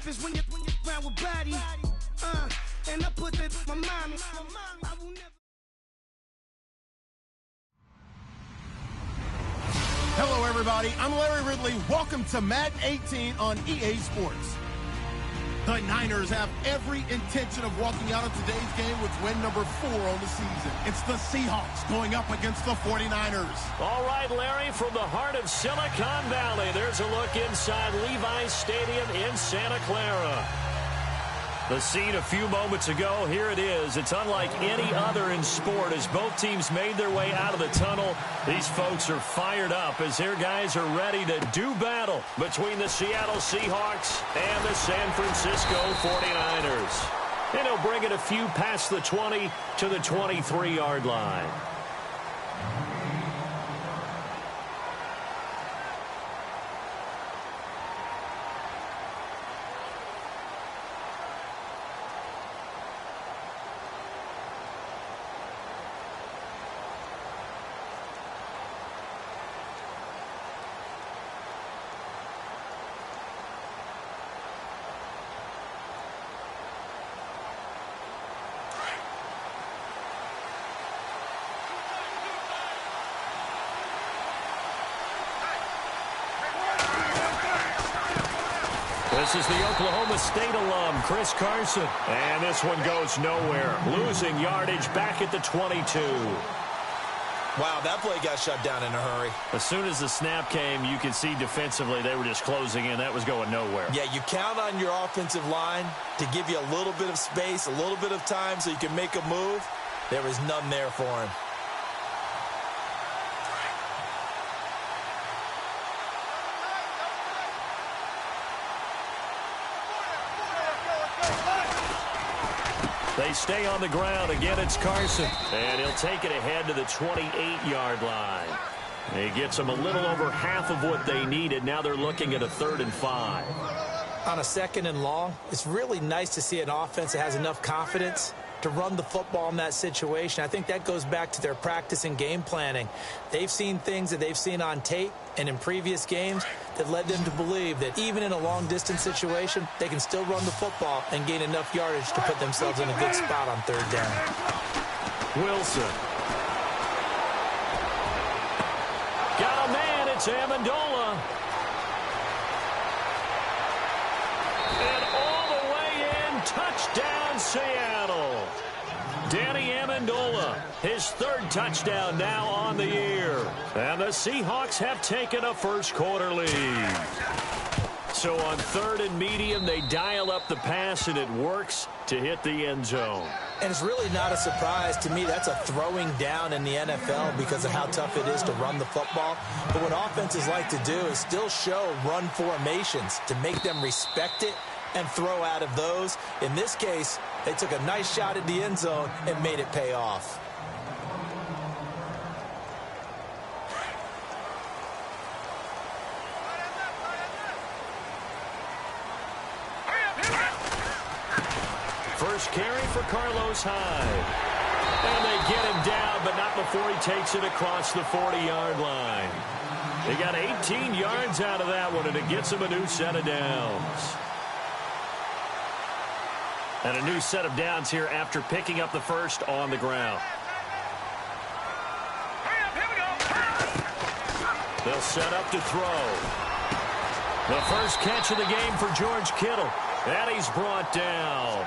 is when you're around with body. And I put that in my mommy. I will never. Hello, everybody. I'm Larry Ridley. Welcome to Madden 18 on EA Sports. The Niners have every intention of walking out of today's game with win number 4 on the season. It's the Seahawks going up against the 49ers. All right, Larry, from the heart of Silicon Valley, there's a look inside Levi's Stadium in Santa Clara. The scene a few moments ago, here it is. It's unlike any other in sport as both teams made their way out of the tunnel. These folks are fired up as their guys are ready to do battle between the Seattle Seahawks and the San Francisco 49ers. And he'll bring it a few past the 20 to the 23-yard line. This is the Oklahoma State alum, Chris Carson. And this one goes nowhere. Losing yardage back at the 22. Wow, that play got shut down in a hurry. As soon as the snap came, you could see defensively they were just closing in. That was going nowhere. Yeah, you count on your offensive line to give you a little bit of space, a little bit of time so you can make a move. There was none there for him. They stay on the ground. Again, it's Carson. And he'll take it ahead to the 28-yard line. He gets them a little over half of what they needed. Now they're looking at a 3rd and 5. On a 2nd and long, it's really nice to see an offense that has enough confidence to run the football in that situation. I think that goes back to their practice and game planning. They've seen things that they've seen on tape and in previous games that led them to believe that even in a long-distance situation, they can still run the football and gain enough yardage to put themselves in a good spot on 3rd down. Wilson. Got a man. It's Amendola. And all the way in. Touchdown, Seattle. Danny Amendola, his 3rd touchdown now on the year. And the Seahawks have taken a first-quarter lead. So on 3rd and medium, they dial up the pass, and it works to hit the end zone. And it's really not a surprise to me. That's a throwing down in the NFL because of how tough it is to run the football. But what offenses like to do is still show run formations to make them respect it and throw out of those. In this case, they took a nice shot at the end zone and made it pay off. First carry for Carlos Hyde. And they get him down, but not before he takes it across the 40-yard line. They got 18 yards out of that one, and it gets him a new set of downs. And a new set of downs here after picking up the first on the ground. They'll set up to throw. The first catch of the game for George Kittle. And he's brought down.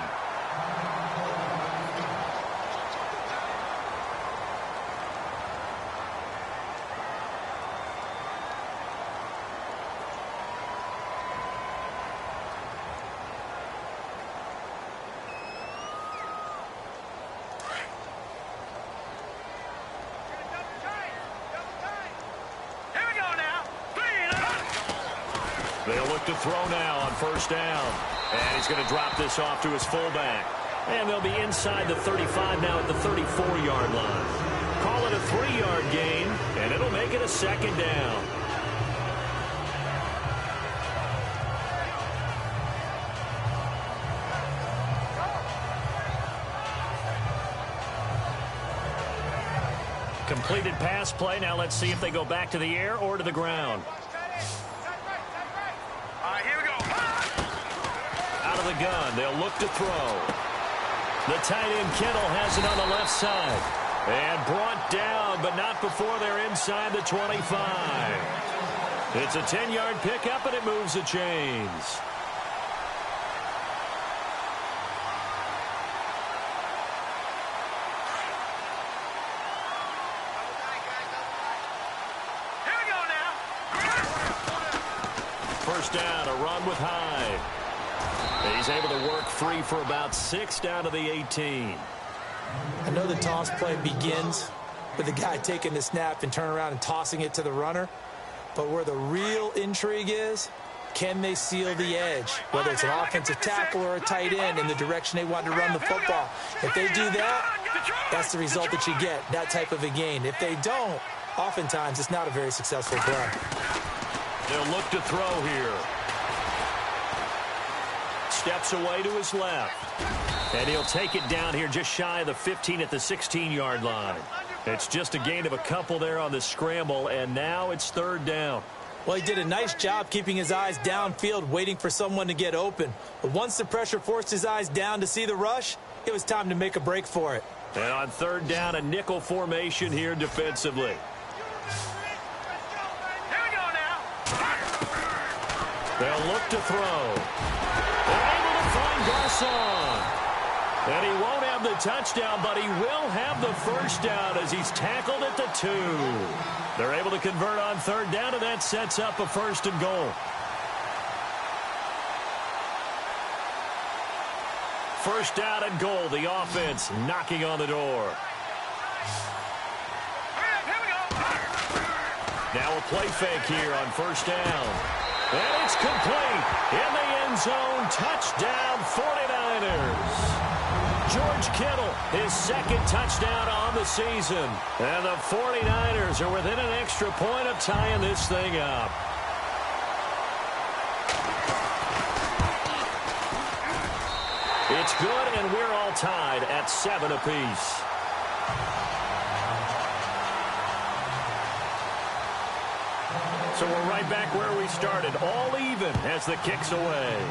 They'll look to throw now on 1st down. And he's going to drop this off to his fullback. And they'll be inside the 35 now at the 34-yard line. Call it a 3-yard gain, and it'll make it a 2nd down. Completed pass play. Now let's see if they go back to the air or to the ground. out of the gun. They'll look to throw. The tight end Kittle has it on the left side. And brought down, but not before they're inside the 25. It's a 10-yard pickup, and it moves the chains. First down, a run with Hyde. He's able to work free for about 6 down to the 18. I know the toss play begins with the guy taking the snap and turning around and tossing it to the runner. But where the real intrigue is, can they seal the edge? Whether it's an offensive tackle or a tight end in the direction they want to run the football. If they do that, that's the result that you get, that type of a gain. If they don't, oftentimes it's not a very successful play. They'll look to throw here. Steps away to his left. And he'll take it down here just shy of the 15 at the 16-yard line. It's just a gain of a couple there on the scramble, and now it's third down. Well, he did a nice job keeping his eyes downfield, waiting for someone to get open. But once the pressure forced his eyes down to see the rush, it was time to make a break for it. And on third down, a nickel formation here defensively. They'll look to throw. They're able to find Garcon. And he won't have the touchdown, but he will have the first down as he's tackled at the 2. They're able to convert on third down, and that sets up a first and goal. First down and goal, the offense knocking on the door. Now a play fake here on first down. And it's complete. In the end zone, touchdown 49ers. George Kittle, his second touchdown on the season. And the 49ers are within an extra point of tying this thing up. It's good, and we're all tied at 7 apiece. So we're right back where we started, all even as the kick's away.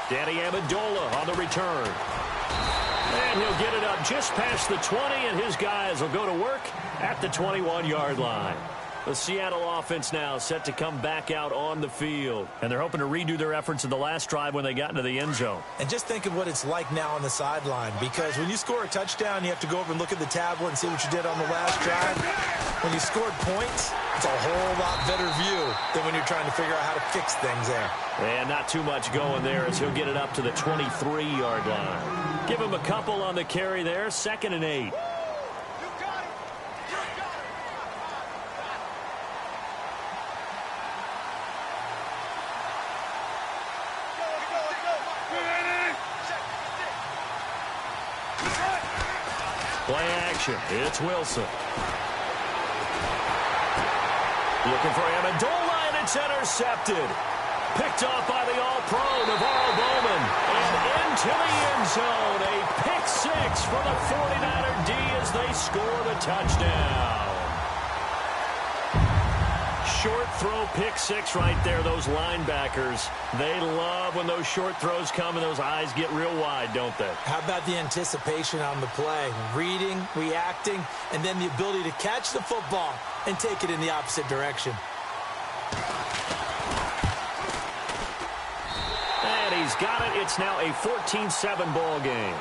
Danny Amendola on the return. And he'll get it up just past the 20, and his guys will go to work at the 21-yard line. The Seattle offense now set to come back out on the field. And they're hoping to redo their efforts in the last drive when they got into the end zone. And just think of what it's like now on the sideline, because when you score a touchdown, you have to go over and look at the tablet and see what you did on the last drive. When you scored points, it's a whole lot better view than when you're trying to figure out how to fix things there. And not too much going there as he'll get it up to the 23-yard line. Give him a couple on the carry there, 2nd and 8. Play action. It's Wilson. Looking for Amendola, and it's intercepted. Picked off by the All-Pro, Navarro Bowman. And into the end zone. A pick 6 for the 49er D as they score the touchdown. Short throw pick 6 right there. Those linebackers, they love when those short throws come and those eyes get real wide, don't they? How about the anticipation on the play? Reading, reacting, and then the ability to catch the football and take it in the opposite direction. And he's got it. It's now a 14-7 ball game.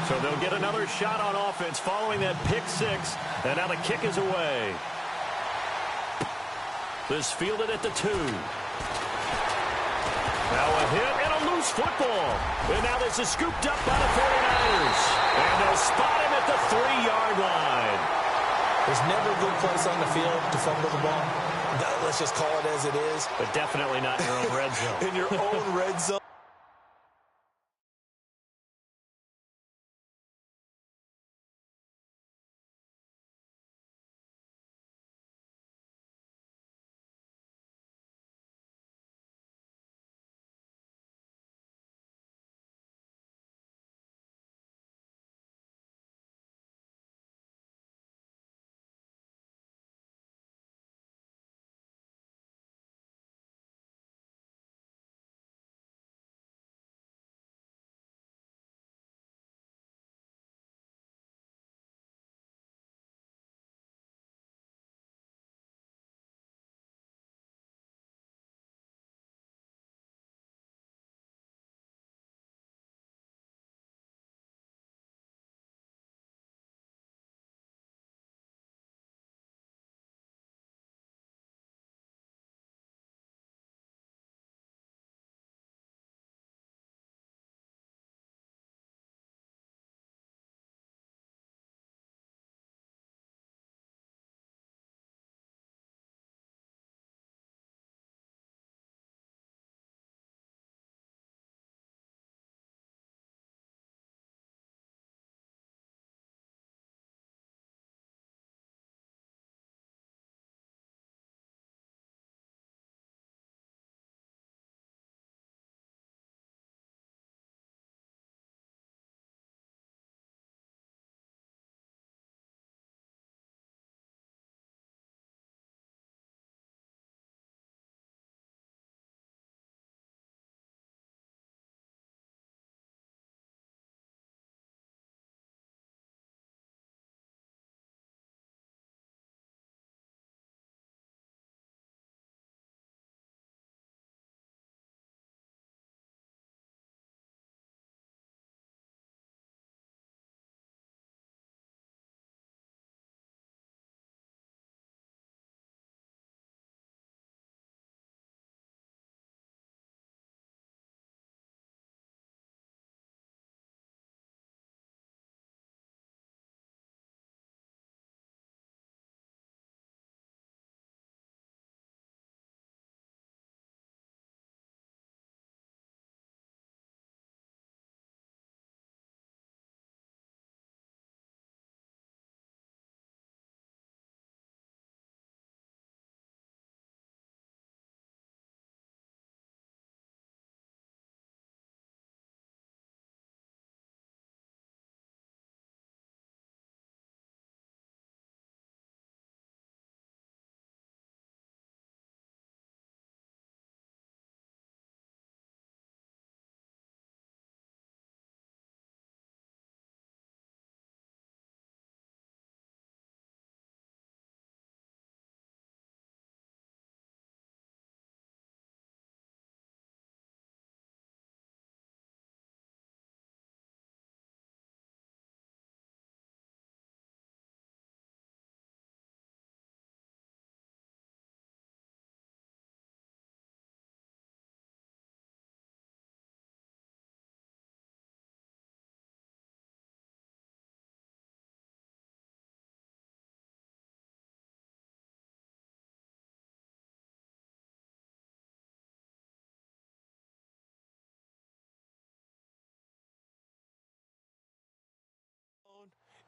So they'll get another shot on offense following that pick 6. And now the kick is away. This fielded at the 2. Now a hit and a loose football. And now this is scooped up by the 49ers. And they'll spot him at the 3-yard line. There's never a good place on the field to fumble the ball. Let's just call it as it is. But definitely not in your own red zone. In your own red zone.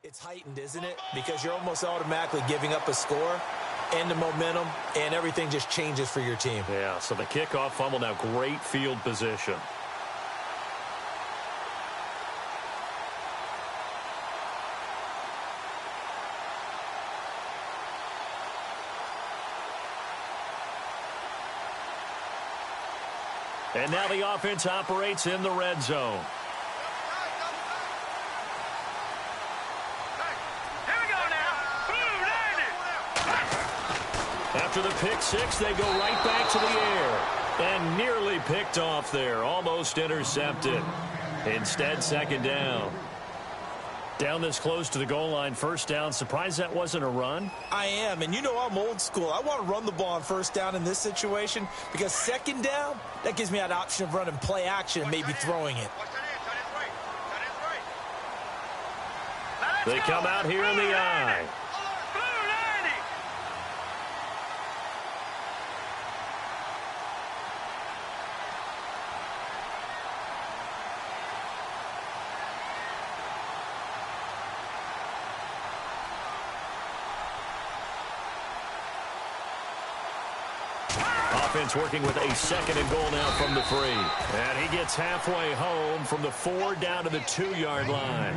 It's heightened, isn't it? Because you're almost automatically giving up a score and the momentum, and everything just changes for your team. Yeah, so the kickoff fumble, now great field position. And now the offense operates in the red zone. After the pick six, they go right back to the air. And nearly picked off there. Almost intercepted. Instead, second down. Down this close to the goal line, first down. Surprised that wasn't a run? I am, and you know I'm old school. I want to run the ball on first down in this situation because second down, that gives me that option of running play action and maybe throwing it. They come out here in the eye. Offense working with a second and goal now from the 3. And he gets halfway home from the 4 down to the 2-yard line.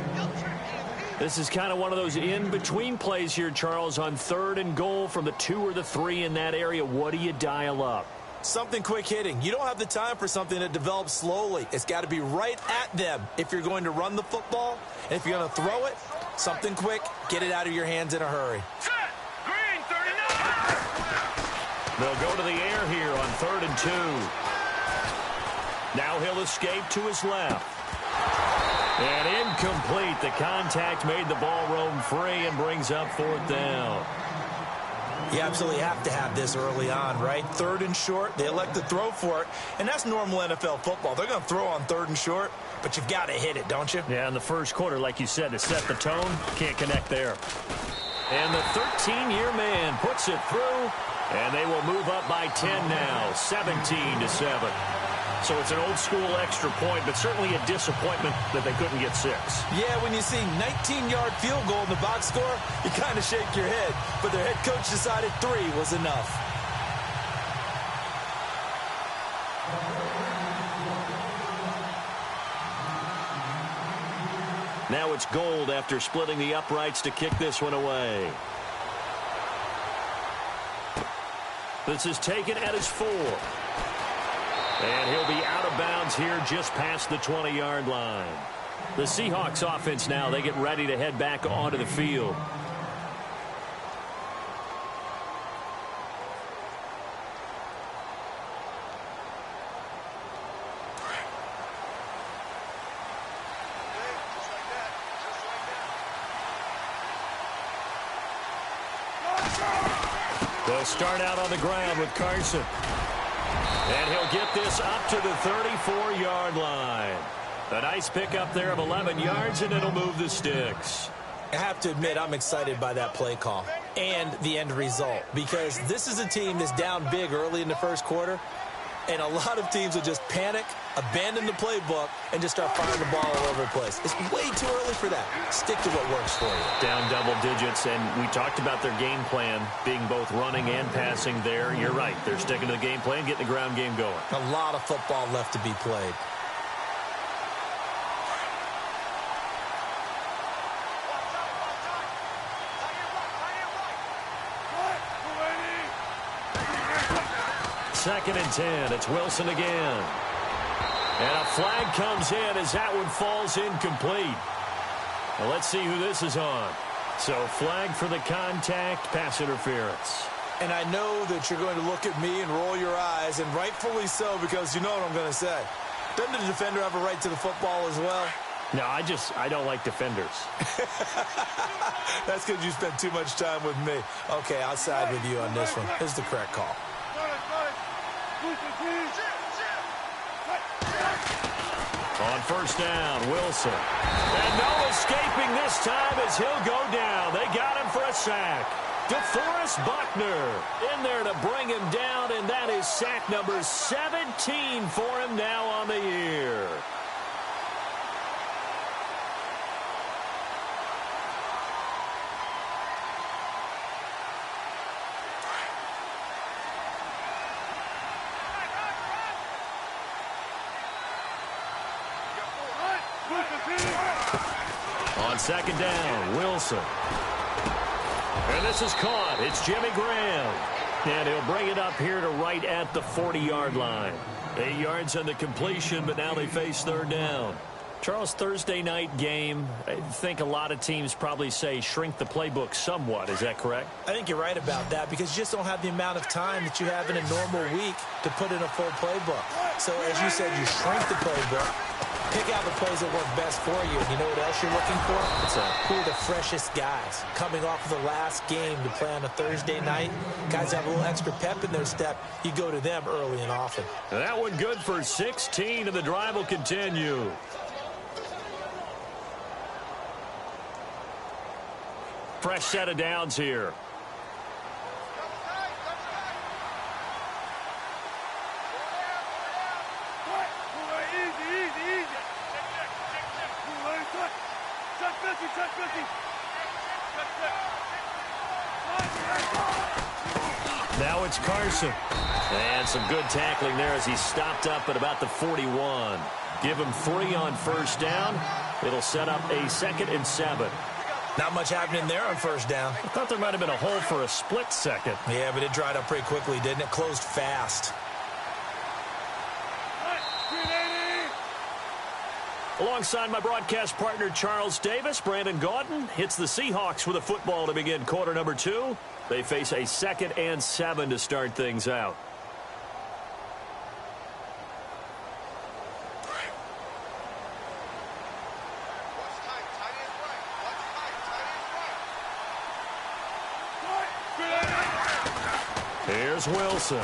This is kind of one of those in-between plays here, Charles, on 3rd and goal from the 2 or the 3 in that area. What do you dial up? Something quick hitting. You don't have the time for something that develops slowly. It's got to be right at them if you're going to run the football. And if you're going to throw it, something quick, get it out of your hands in a hurry. They'll go to the air here on 3rd and 2. Now he'll escape to his left. And incomplete. The contact made the ball roam free and brings up 4th down. You absolutely have to have this early on, right? 3rd and short, they elect to throw for it, and that's normal NFL football. They're going to throw on 3rd and short, but you've got to hit it, don't you? Yeah, in the first quarter, like you said, to set the tone, can't connect there. And the 13-year man puts it through, and they will move up by 10 now, 17-7. So it's an old-school extra point, but certainly a disappointment that they couldn't get 6. Yeah, when you see 19-yard field goal in the box score, you kind of shake your head. But their head coach decided 3 was enough. Now it's Gold after splitting the uprights to kick this one away. This is taken at his 4. And he'll be out of bounds here just past the 20-yard line. The Seahawks offense now, they get ready to head back onto the field. They'll start out on the ground with Carson. And he'll get this up to the 34-yard line. A nice pickup there of 11 yards, and it'll move the sticks. I have to admit, I'm excited by that play call and the end result, because this is a team that's down big early in the first quarter, and a lot of teams will just panic, abandon the playbook, and just start firing the ball all over the place. It's way too early for that. Stick to what works for you. Down double digits, and we talked about their game plan being both running and passing there. You're right. They're sticking to the game plan, getting the ground game going. A lot of football left to be played. Second and 10. It's Wilson again. And a flag comes in as that one falls incomplete. Well, let's see who this is on. So flag for the contact, pass interference. And I know that you're going to look at me and roll your eyes, and rightfully so, because you know what I'm going to say. Doesn't the defender have a right to the football as well? No, I don't like defenders. That's because you spent too much time with me. Okay, I'll side with you on this one. Here's the correct call. On first down, Wilson. And no escaping this time as he'll go down. They got him for a sack. DeForest Buckner in there to bring him down, and that is sack number 17 for him now on the year. On second down, Wilson. And this is caught. It's Jimmy Graham. And he'll bring it up here to right at the 40-yard line. 8 yards on the completion, but now they face third down. Charles, Thursday night game, I think a lot of teams probably say shrink the playbook somewhat. Is that correct? I think you're right about that because you just don't have the amount of time that you have in a normal week to put in a full playbook. So, as you said, you shrink the playbook, pick out the plays that work best for you. And you know what else you're looking for? Who are the freshest guys coming off of the last game to play on a Thursday night? Guys have a little extra pep in their step. You go to them early and often. And that one good for 16, and the drive will continue. Fresh set of downs here. Now it's Carson. And some good tackling there as he stopped up at about the 41. Give him 3 on first down. It'll set up a 2nd and 7. Not much happening there on first down. I thought there might have been a hole for a split second. Yeah, but it dried up pretty quickly, didn't it? Closed fast. Alongside my broadcast partner, Charles Davis, Brandon Gaudin hits the Seahawks with a football to begin quarter number 2. They face a 2nd and 7 to start things out. Here's Wilson.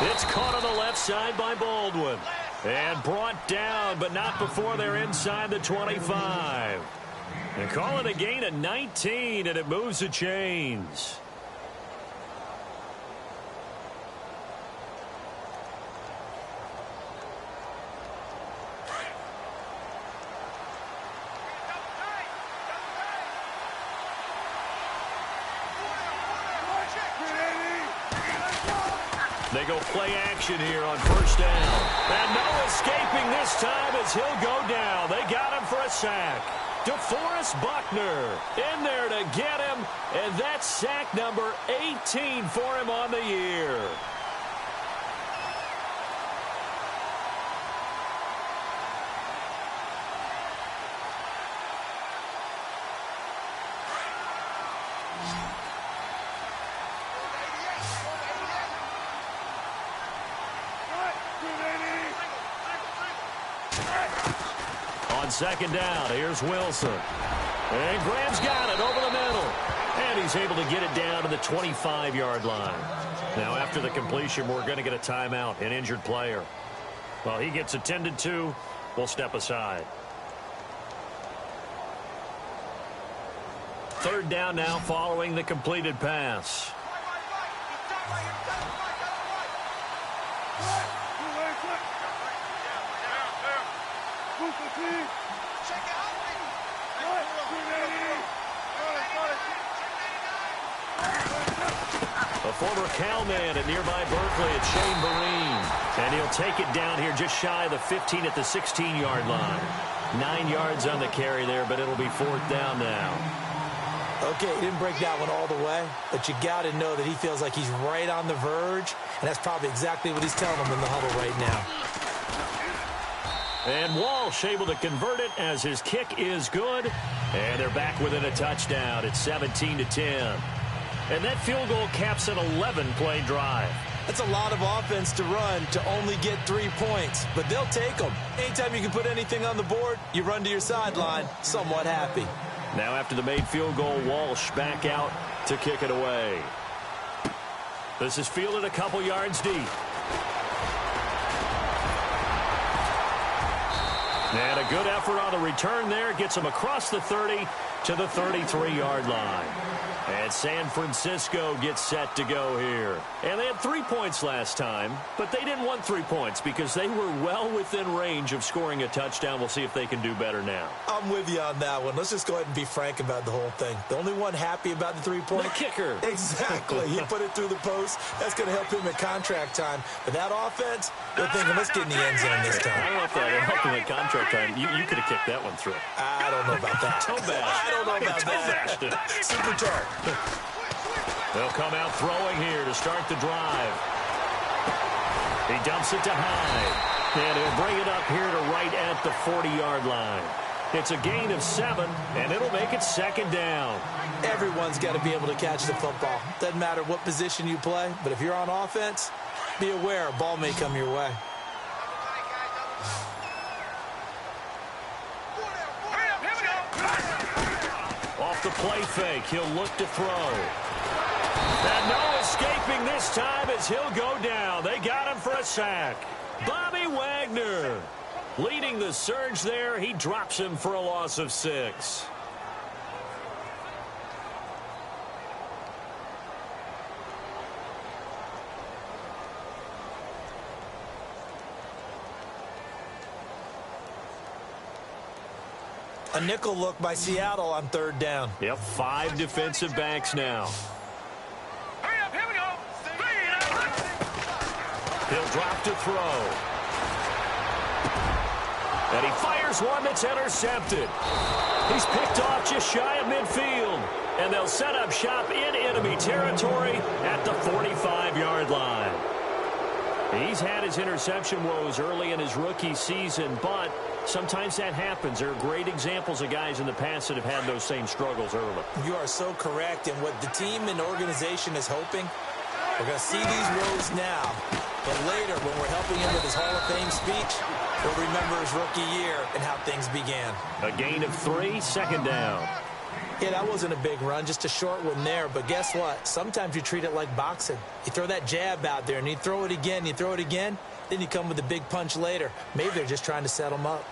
It's caught on the left side by Baldwin. And brought down, but not before they're inside the 25. They call it a gain of 19, and it moves the chains. They go play action here on first down. And no escaping this time as he'll go down. They got him for a sack. DeForest Buckner in there to get him. And that's sack number 18 for him on the year. On second down, here's Wilson. And Graham's got it over the middle. And he's able to get it down to the 25-yard line. Now, after the completion, we're going to get a timeout, an injured player. Well, he gets attended to. We'll step aside. Third down now following the completed pass. A former Calman at nearby Berkeley, it's Shane Vereen. And he'll take it down here just shy of the 15 at the 16-yard line. 9 yards on the carry there, but it'll be 4th down now. Okay, he didn't break that one all the way, but you got to know that he feels like he's right on the verge, and that's probably exactly what he's telling them in the huddle right now. And Walsh able to convert it as his kick is good. And they're back within a touchdown. It's 17-10. And that field goal caps an 11-play drive. That's a lot of offense to run to only get 3 points, but they'll take them. Anytime you can put anything on the board, you run to your sideline, somewhat happy. Now after the made field goal, Walsh back out to kick it away. This is fielded a couple yards deep. And a good effort on the return there. Gets him across the 30 to the 33-yard line. And San Francisco gets set to go here. And they had 3 points last time, but they didn't want 3 points because they were well within range of scoring a touchdown. We'll see if they can do better now. I'm with you on that one. Let's just go ahead and be frank about the whole thing. The only one happy about the 3-point. The kicker. Exactly. He put it through the post. That's going to help him at contract time. But that offense, they're thinking, let's get in the end zone this time. I don't know if that helped him at contract time. You could have kicked that one through. I don't know about that. Toe bash. I don't know about that. Super toe. They'll come out throwing here to start the drive. He dumps it to Hyde. And he'll bring it up here to right at the 40-yard line. It's a gain of 7, and it'll make it second down. Everyone's got to be able to catch the football. Doesn't matter what position you play, but if you're on offense, be aware a ball may come your way. Off the play fake, he'll look to throw. And no escaping this time as he'll go down. They got him for a sack. Bobby Wagner leading the surge there. He drops him for a loss of 6. A nickel look by Seattle on 3rd down. Yep, 5 defensive backs now. He'll drop to throw. And he fires one that's intercepted. He's picked off just shy of midfield. And they'll set up shop in enemy territory at the 45-yard line. He's had his interception woes early in his rookie season, but sometimes that happens. There are great examples of guys in the past that have had those same struggles early. You are so correct. And what the team and organization is hoping, we're going to see these woes now. But later, when we're helping him with his Hall of Fame speech, we'll remember his rookie year and how things began. A gain of 3, second down. Yeah, that wasn't a big run, just a short one there. But guess what? Sometimes you treat it like boxing. You throw that jab out there, and you throw it again, you throw it again, then you come with a big punch later. Maybe they're just trying to set him up.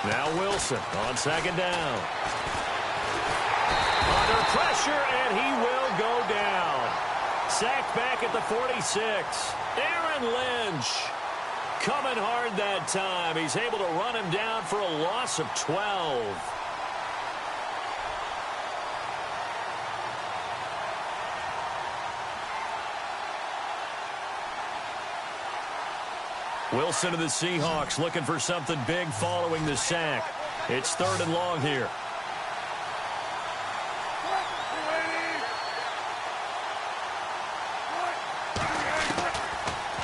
Now Wilson on second down. Under pressure, and he will go down. Sacked back at the 46. Aaron Lynch coming hard that time. He's able to run him down for a loss of 12. Wilson of the Seahawks looking for something big following the sack. It's 3rd and long here.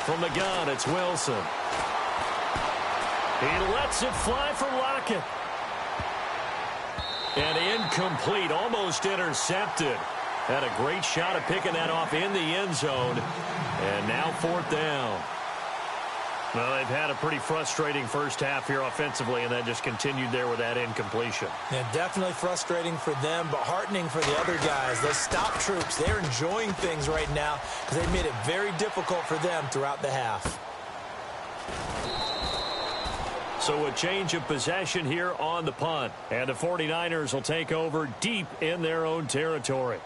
From the gun, it's Wilson. He lets it fly for Lockett. And incomplete, almost intercepted. Had a great shot at picking that off in the end zone. And now 4th down. Well, they've had a pretty frustrating first half here offensively, and that just continued there with that incompletion. Yeah, definitely frustrating for them, but heartening for the other guys. Those stop troops, they're enjoying things right now because they made it very difficult for them throughout the half. So a change of possession here on the punt, and the 49ers will take over deep in their own territory.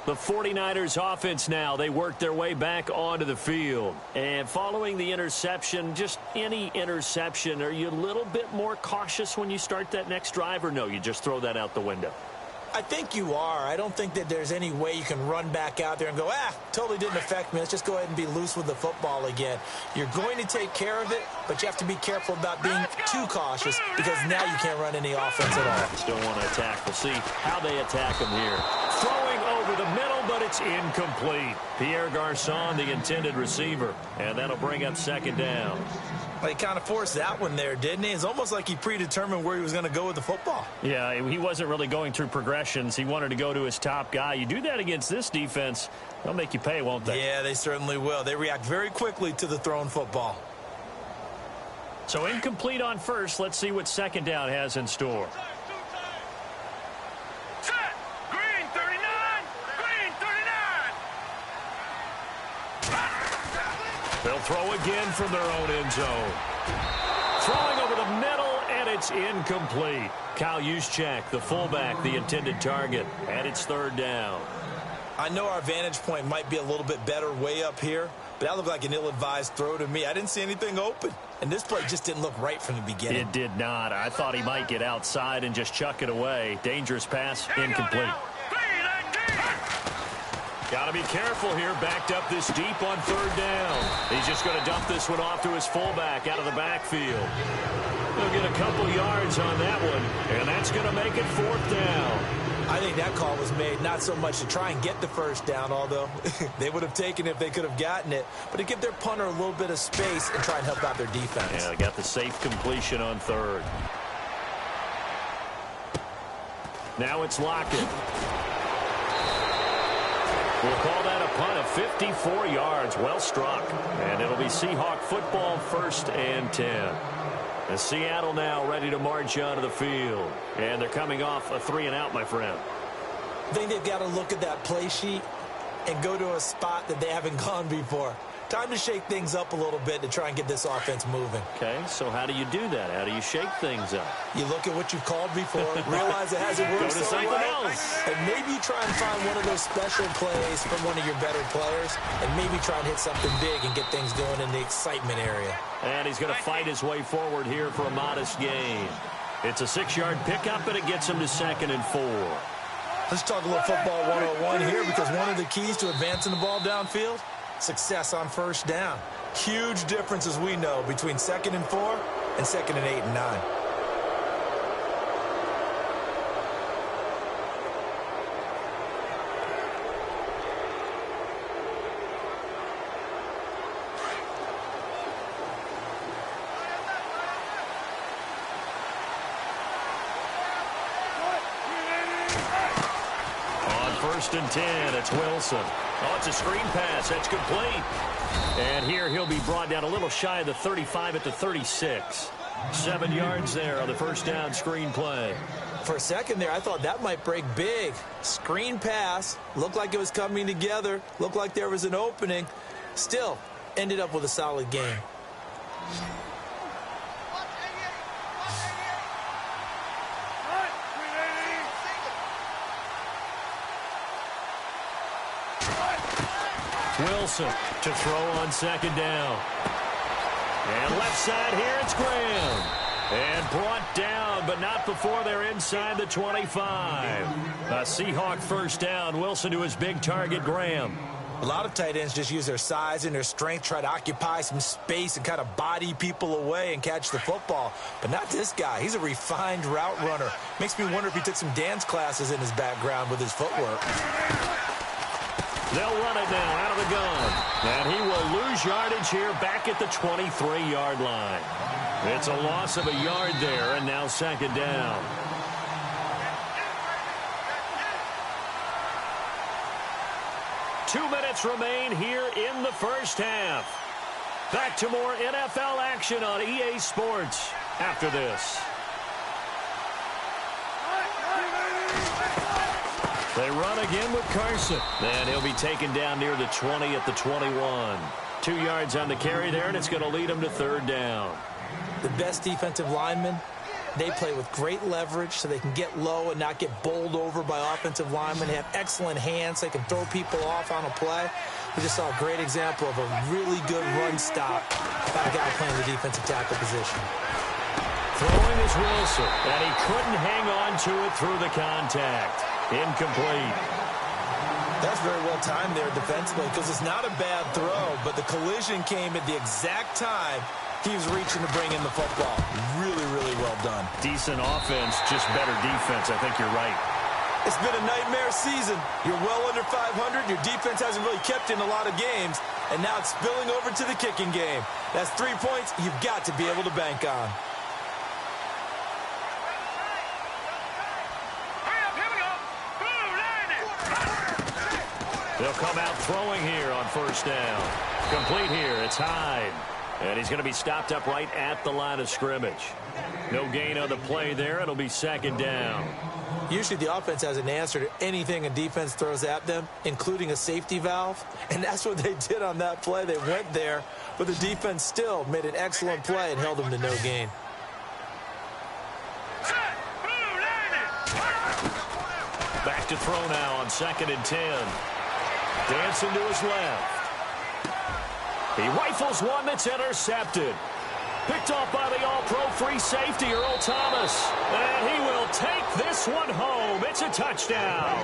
The 49ers offense now, they work their way back onto the field. And following the interception, just any interception, are you a little bit more cautious when you start that next drive, or no, you just throw that out the window? I think you are. I don't think that there's any way you can run back out there and go, totally didn't affect me. Let's just go ahead and be loose with the football again. You're going to take care of it, but you have to be careful about being too cautious because now you can't run any offense at all. Just don't want to attack. We'll see how they attack him here. Throwing over the middle, but it's incomplete. Pierre Garçon, the intended receiver, and that'll bring up 2nd down. Well, he kind of forced that one there, didn't he? It's almost like he predetermined where he was going to go with the football. Yeah, he wasn't really going through progressions. He wanted to go to his top guy. You do that against this defense, they'll make you pay, won't they? Yeah, they certainly will. They react very quickly to the thrown football. So incomplete on first. Let's see what 2nd down has in store. They'll throw again from their own end zone. Throwing over the middle, and and it's incomplete. Kyle Juszczyk, the fullback, the intended target, and it's third down. I know our vantage point might be a little bit better way up here, but that looked like an ill-advised throw to me. I didn't see anything open, and this play just didn't look right from the beginning. It did not. I thought he might get outside and just chuck it away. Dangerous pass, incomplete. Got to be careful here, backed up this deep on third down. He's just going to dump this one off to his fullback out of the backfield. He'll get a couple yards on that one, and that's going to make it fourth down. I think that call was made not so much to try and get the first down, although they would have taken it if they could have gotten it, but to give their punter a little bit of space and try and help out their defense. Yeah, they got the safe completion on third. Now it's Lockett. We'll call that a punt of 54 yards. Well struck. And it'll be Seahawk football, 1st and 10. And Seattle now ready to march onto the field. And they're coming off a 3-and-out, my friend. I think they've got to look at that play sheet and go to a spot that they haven't gone before. Time to shake things up a little bit to try and get this offense moving. Okay, so how do you do that? How do you shake things up? You look at what you've called before, realize it hasn't worked so well, and maybe you try and find one of those special plays from one of your better players, and maybe try and hit something big and get things going in the excitement area. And he's going to fight his way forward here for a modest gain. It's a 6-yard pickup, and it gets him to 2nd and 4. Let's talk a little football 101 here, because one of the keys to advancing the ball downfield, success on first down. Huge difference, as we know, between 2nd and 4 and 2nd and 8 and 9. On 1st and 10, it's Wilson. Oh, it's a screen pass. That's complete. And here he'll be brought down a little shy of the 35 at the 36. 7 yards there on the first down screen play. For a second there, I thought that might break big. Screen pass. Looked like it was coming together. Looked like there was an opening. Still, ended up with a solid game. Wilson to throw on 2nd down. And left side here, it's Graham. And brought down, but not before they're inside the 25. A Seahawk first down. Wilson to his big target, Graham. A lot of tight ends just use their size and their strength, try to occupy some space and kind of body people away and catch the football. But not this guy. He's a refined route runner. Makes me wonder if he took some dance classes in his background with his footwork. They'll run it now out of the gun. And he will lose yardage here back at the 23-yard line. It's a loss of a yard there, and now 2nd down. Two minutes remain here in the first half. Back to more NFL action on EA Sports after this. They run again with Carson. And he'll be taken down near the 20 at the 21. 2 yards on the carry there, and it's going to lead him to 3rd down. The best defensive linemen, they play with great leverage so they can get low and not get bowled over by offensive linemen. They have excellent hands. They can throw people off on a play. We just saw a great example of a really good run stop by a guy playing the defensive tackle position. Throwing is Wilson, and he couldn't hang on to it through the contact. Incomplete. That's very well timed there defensively, because it's not a bad throw, but the collision came at the exact time he was reaching to bring in the football. Really, really well done. Decent offense, just better defense. I think you're right. It's been a nightmare season. You're well under 500. Your defense hasn't really kept in a lot of games, and now it's spilling over to the kicking game. That's 3 points you've got to be able to bank on. They'll come out throwing here on first down. Complete here. It's Hyde. And he's going to be stopped up right at the line of scrimmage. No gain on the play there. It'll be 2nd down. Usually the offense has an answer to anything a defense throws at them, including a safety valve. And that's what they did on that play. They went there, but the defense still made an excellent play and held them to no gain. to throw now on 2nd and 10. Dancing to his left. He rifles one that's intercepted. Picked off by the all-pro free safety, Earl Thomas. And he will take this one home. It's a touchdown.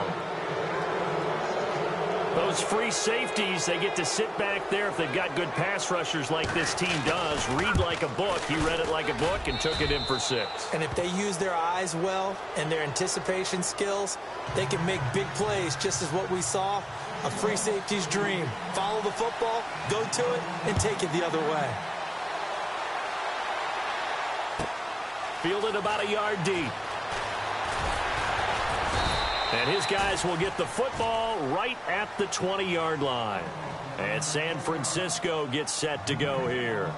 Those free safeties, they get to sit back there if they've got good pass rushers like this team does. Read like a book. He read it like a book and took it in for 6. And if they use their eyes well and their anticipation skills, they can make big plays, just as what we saw. A free safety's dream. Follow the football, go to it, and take it the other way. Fielded about a yard deep. And his guys will get the football right at the 20-yard line. And San Francisco gets set to go here.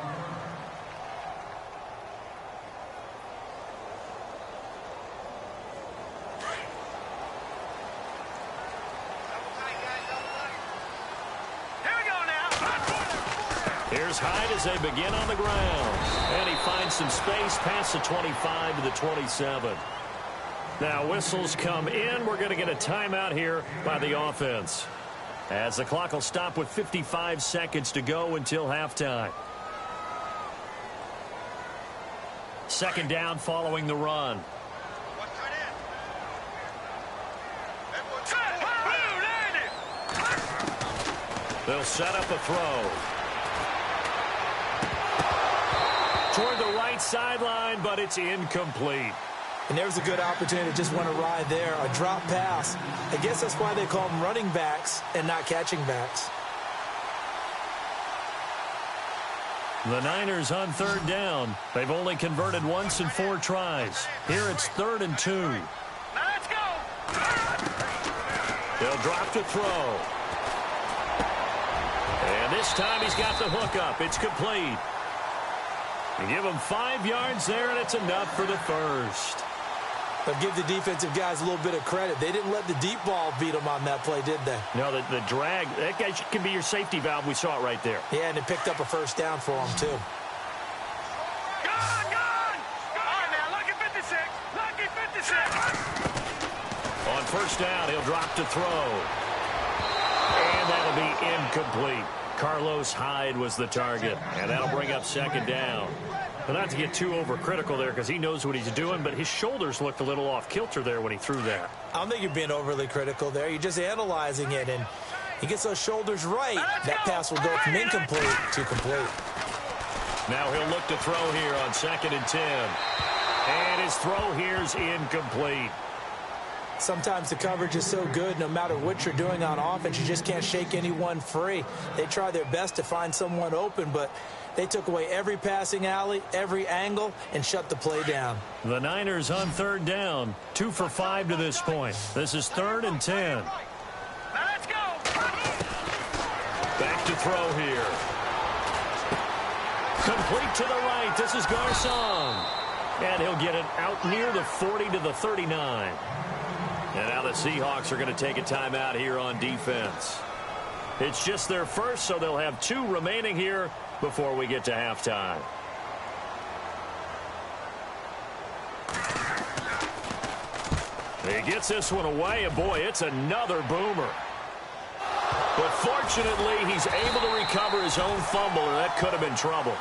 Here's Hyde as they begin on the ground. And he finds some space past the 25 to the 27. Now whistles come in. We're going to get a timeout here by the offense, as the clock will stop with 55 seconds to go until halftime. 2nd down following the run. They'll set up a throw. Toward the right sideline, but it's incomplete. And there's a good opportunity to just want to ride there. A drop pass. I guess that's why they call them running backs and not catching backs. The Niners on 3rd down. They've only converted once in 4 tries. Here it's 3rd and 2. Now let's go. They'll drop to throw. And this time he's got the hook up. It's complete. You give him 5 yards there, and it's enough for the first. But give the defensive guys a little bit of credit. They didn't let the deep ball beat them on that play, did they? No, the drag, that guy can be your safety valve. We saw it right there. Yeah, and it picked up a first down for them, too. Gone! All right, now, lucky 56. Lucky 56. On 1st down, he'll drop to throw. And that'll be incomplete. Carlos Hyde was the target, and that'll bring up 2nd down. But not to get too overcritical there, because he knows what he's doing, but his shoulders looked a little off kilter there when he threw that. I don't think you're being overly critical there. You're just analyzing it, and he gets those shoulders right. That pass will go from incomplete to complete. Now he'll look to throw here on 2nd and 10. And his throw here's incomplete. Sometimes the coverage is so good, no matter what you're doing on offense, you just can't shake anyone free. They try their best to find someone open, but they took away every passing alley, every angle, and shut the play down. The Niners on 3rd down, 2 for 5 to this point. This is 3rd and 10. Now let's go. Back to throw here. Complete to the right. This is Garcon. And he'll get it out near the 40 to the 39. And now the Seahawks are going to take a timeout here on defense. It's just their first, so they'll have 2 remaining here before we get to halftime. He gets this one away, and boy, it's another boomer. But fortunately, he's able to recover his own fumble, or that could have been trouble.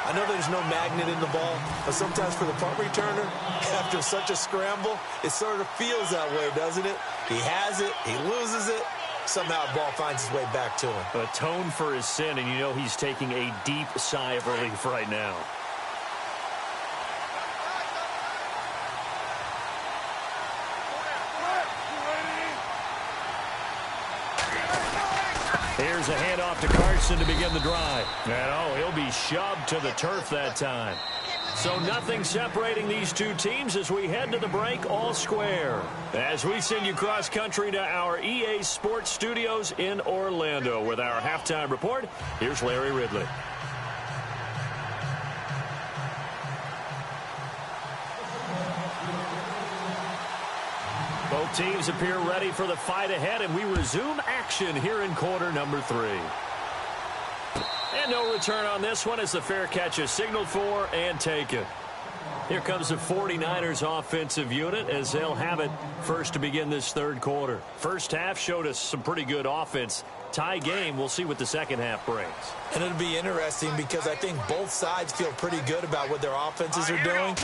I know there's no magnet in the ball, but sometimes for the punt returner, after such a scramble, it sort of feels that way, doesn't it? He has it, he loses it, somehow the ball finds its way back to him. Atone for his sin, and you know he's taking a deep sigh of relief right now. Here's a handoff to Carson to begin the drive. And oh, he'll be shoved to the turf that time. So nothing separating these two teams as we head to the break all square. As we send you cross country to our EA Sports Studios in Orlando with our halftime report, here's Larry Ridley. Both teams appear ready for the fight ahead, and we resume action here in quarter number 3. And no return on this one as the fair catch is signaled for and taken. Here comes the 49ers offensive unit as they'll have it first to begin this third quarter. First half showed us some pretty good offense. Tie game, we'll see what the second half brings. And it'll be interesting because I think both sides feel pretty good about what their offenses are doing.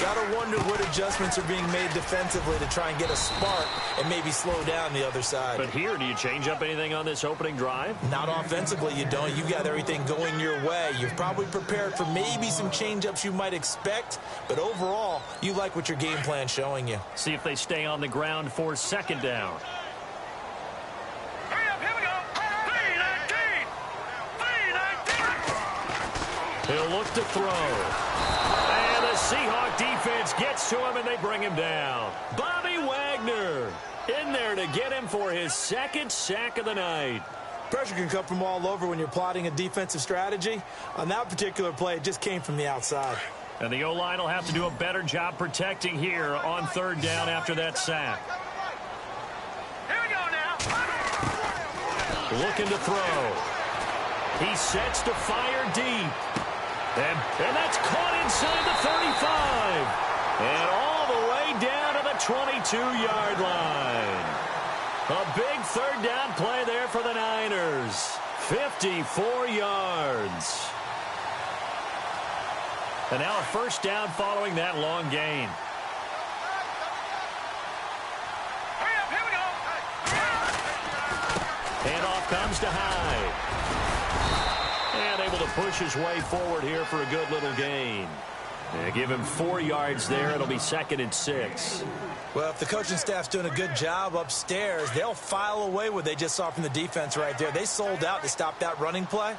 Got to wonder what adjustments are being made defensively to try and get a spark and maybe slow down the other side. But here, do you change up anything on this opening drive? Not offensively, you don't. You got everything going your way. You've probably prepared for maybe some change-ups you might expect, but overall, you like what your game plan's showing you. See if they stay on the ground for second down. He'll look to throw. And the Seahawk defense gets to him, and they bring him down. Bobby Wagner in there to get him for his second sack of the night. Pressure can come from all over when you're plotting a defensive strategy. On that particular play, it just came from the outside. And the O-line will have to do a better job protecting here on third down after that sack. Here we go now. Looking to throw. He sets to fire deep. And that's caught inside the 35. And all the way down to the 22-yard line. A big third down play there for the Niners. 54 yards. And now a first down following that long gain. Hurry up, here we go. Handoff comes to Hyde. And able to push his way forward here for a good little gain. Give him 4 yards there. It'll be 2nd and 6. Well, if the coaching staff's doing a good job upstairs, they'll file away what they just saw from the defense right there. They sold out to stop that running play.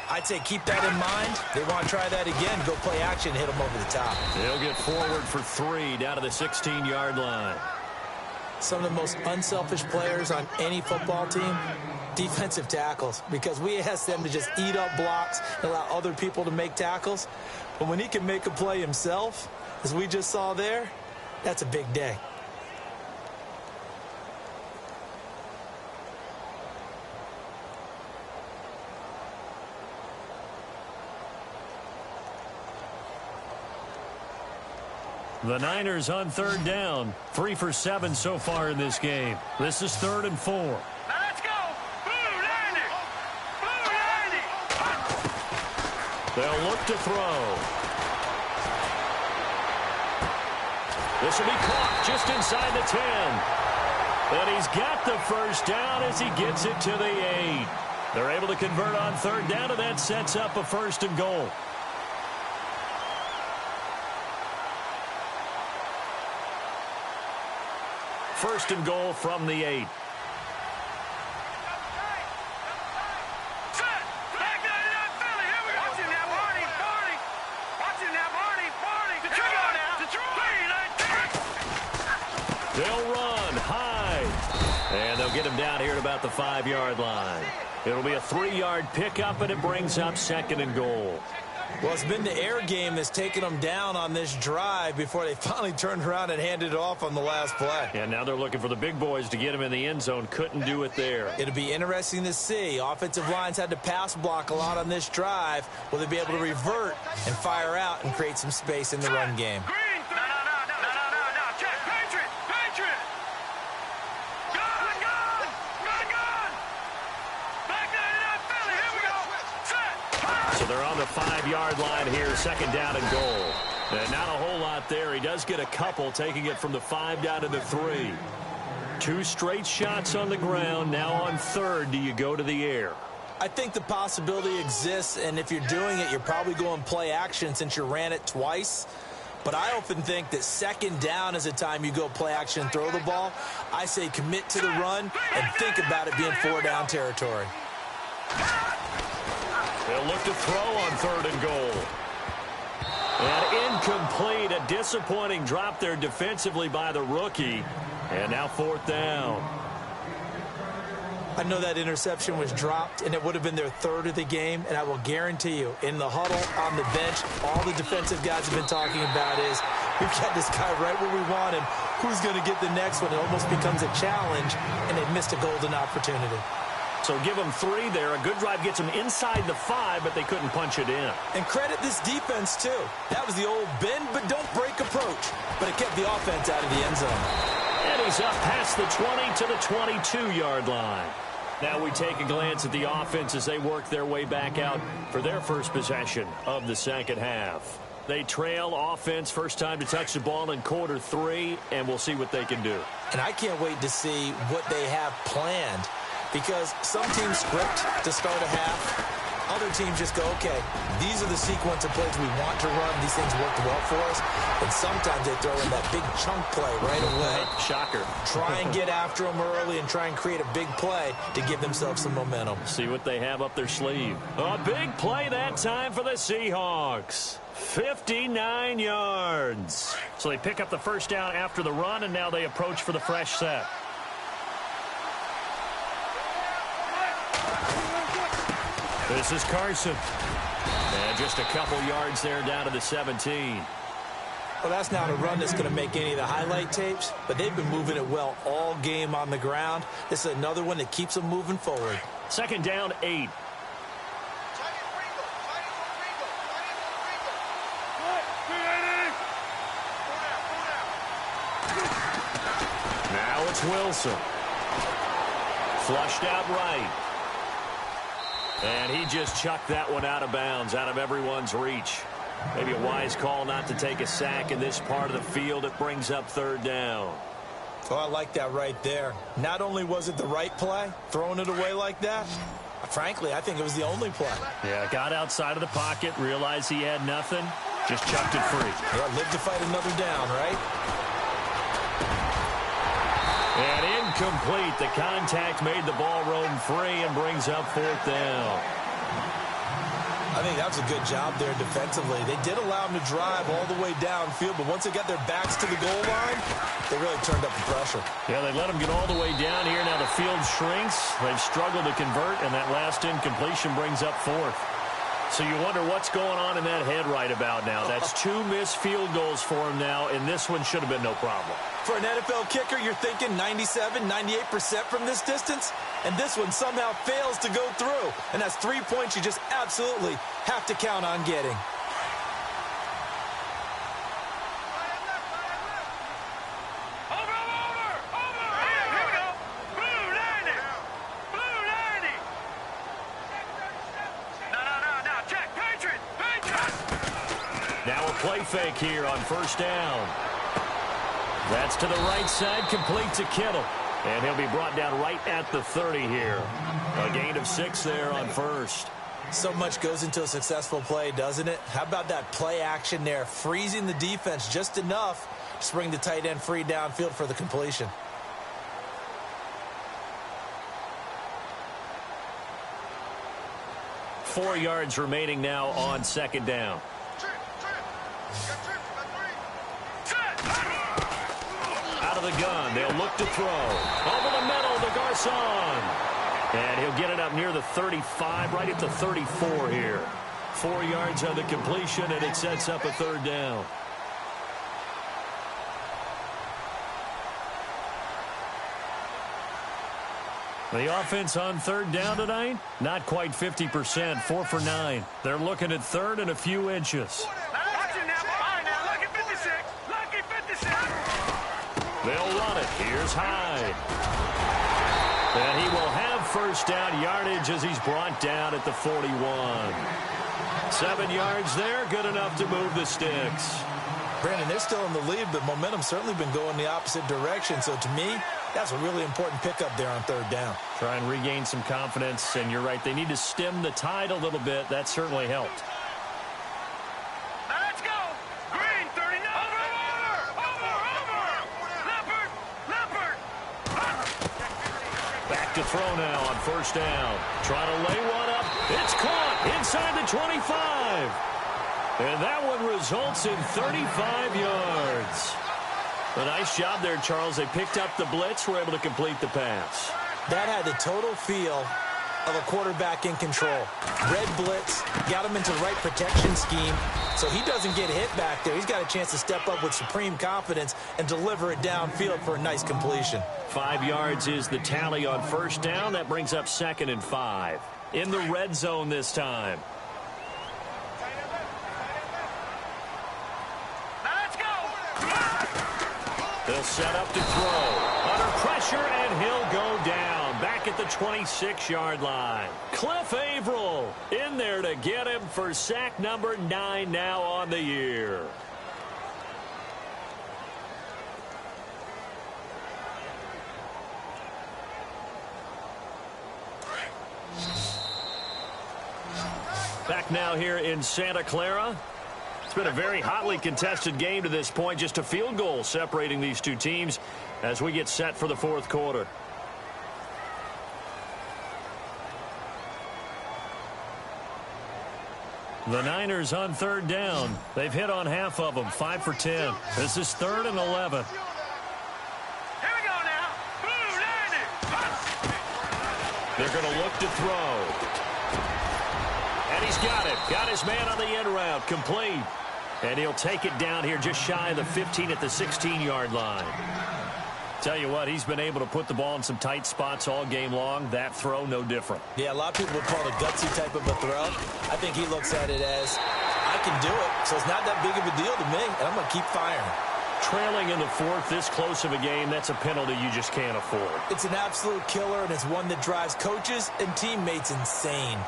I'd say keep that in mind. They want to try that again, go play action, hit them over the top. They'll get forward for 3 down to the 16-yard line. Some of the most unselfish players on any football team, defensive tackles, because we ask them to just eat up blocks and allow other people to make tackles. But when he can make a play himself, as we just saw there, that's a big day. The Niners on third down. 3 for 7 so far in this game. This is 3rd and 4. Now let's go. Blue 90. Blue 90. They'll look to throw. This will be caught just inside the 10. And he's got the first down as he gets it to the 8. They're able to convert on third down, and that sets up a 1st and goal. First and goal from the 8. They'll run high. And they'll get him down here at about the 5-yard line. It'll be a 3-yard pickup, and it brings up 2nd and goal. Well, it's been the air game that's taken them down on this drive before they finally turned around and handed it off on the last play. And now they're looking for the big boys to get him in the end zone. Couldn't do it there. It'll be interesting to see. Offensive lines had to pass block a lot on this drive. Will they be able to revert and fire out and create some space in the run game? So they're on the 5-yard line here, 2nd down and goal. And not a whole lot there. He does get a couple, taking it from the 5 down to the 3. 2 straight shots on the ground. Now on 3rd, do you go to the air? I think the possibility exists, and if you're doing it, you're probably going play action since you ran it twice. But I often think that 2nd down is a time you go play action and throw the ball. I say commit to the run and think about it being 4-down territory. They'll look to throw on 3rd and goal. And incomplete. A disappointing drop there defensively by the rookie. And now 4th down. I know that interception was dropped, and it would have been their 3rd of the game, and I will guarantee you, in the huddle, on the bench, all the defensive guys have been talking about is, we've got this guy right where we want him. Who's going to get the next one? It almost becomes a challenge, and they missed a golden opportunity. So give them 3 there. A good drive gets them inside the 5, but they couldn't punch it in. And credit this defense, too. That was the old bend but don't break approach. But it kept the offense out of the end zone. And he's up past the 20 to the 22-yard line. Now we take a glance at the offense as they work their way back out for their first possession of the second half. They trail offense, first time to touch the ball in quarter 3, and we'll see what they can do. And I can't wait to see what they have planned, because some teams script to start a half. Other teams just go, okay, these are the sequence of plays we want to run. These things worked well for us. And sometimes they throw in that big chunk play right away. Shocker. Try and get after them early and try and create a big play to give themselves some momentum. See what they have up their sleeve. A big play that time for the Seahawks. 59 yards. So they pick up the first down after the run, and now they approach for the fresh set. This is Carson. And just a couple yards there down to the 17. Well, that's not a run that's going to make any of the highlight tapes, but they've been moving it well all game on the ground. This is another one that keeps them moving forward. Second down, 8. Now it's Wilson. Flushed out right. And he just chucked that one out of bounds, out of everyone's reach. Maybe a wise call not to take a sack in this part of the field. It brings up third down. Oh, I like that right there. Not only was it the right play, throwing it away like that, frankly, I think it was the only play. Yeah, got outside of the pocket, realized he had nothing, just chucked it free. Yeah, live to fight another down, right? And incomplete. The contact made the ball roam free and brings up fourth down. I think that was a good job there defensively. They did allow them to drive all the way downfield, but once they got their backs to the goal line, they really turned up the pressure. Yeah, they let them get all the way down here. Now the field shrinks. They've struggled to convert, and that last incompletion brings up fourth. So you wonder what's going on in that head right about now. That's 2 missed field goals for him now, and this one should have been no problem. For an NFL kicker, you're thinking 97, 98% from this distance, and this one somehow fails to go through. And that's 3 points you just absolutely have to count on getting. Now a play fake here on first down. That's to the right side, complete to Kittle. And he'll be brought down right at the 30 here. A gain of 6 there on first. So much goes into a successful play, doesn't it? How about that play action there, freezing the defense just enough to bring the tight end free downfield for the completion. Four yards remaining now on second down. Out of the gun, they'll look to throw. Over the middle to Garcon. And he'll get it up near the 35, right at the 34 here. 4 yards on the completion, and it sets up a third down. The offense on third down tonight, not quite 50%, 4 for 9. They're looking at third and a few inches. They'll run it. Here's Hyde. And he will have first down yardage as he's brought down at the 41. 7 yards there, good enough to move the sticks. Brandon, they're still in the lead, but momentum's certainly been going the opposite direction. So to me, that's a really important pickup there on third down. Try and regain some confidence, and you're right. They need to stem the tide a little bit. That certainly helped. Let's go. Green, 39. Leopard. Back to throw now on first down. Trying to lay one up. It's caught inside the 25. And that one results in 35 yards. A nice job there, Charles. They picked up the blitz, were able to complete the pass. That had the total feel of a quarterback in control. Red blitz, got him into the right protection scheme, so he doesn't get hit back there. He's got a chance to step up with supreme confidence and deliver it downfield for a nice completion. 5 yards is the tally on first down. That brings up 2nd and 5. In the red zone this time. Let's go. They'll set up to throw. Under pressure, and he'll go down. Back at the 26-yard line. Cliff Averill in there to get him for sack number 9 now on the year. Back now here in Santa Clara. It's been a very hotly contested game to this point. Just a field goal separating these two teams as we get set for the fourth quarter. The Niners on third down. They've hit on half of them, 5 for 10. This is 3rd and 11. Here we go now. Blue landing. They're going to look to throw. And he's got it. Got his man on the end route. Complete. And he'll take it down here just shy of the 15 at the 16-yard line. Tell you what, he's been able to put the ball in some tight spots all game long. That throw, no different. Yeah, a lot of people would call it a gutsy type of a throw. I think he looks at it as, I can do it, so it's not that big of a deal to me, and I'm going to keep firing. Trailing in the fourth, this close of a game, that's a penalty you just can't afford. It's an absolute killer, and it's one that drives coaches and teammates insane.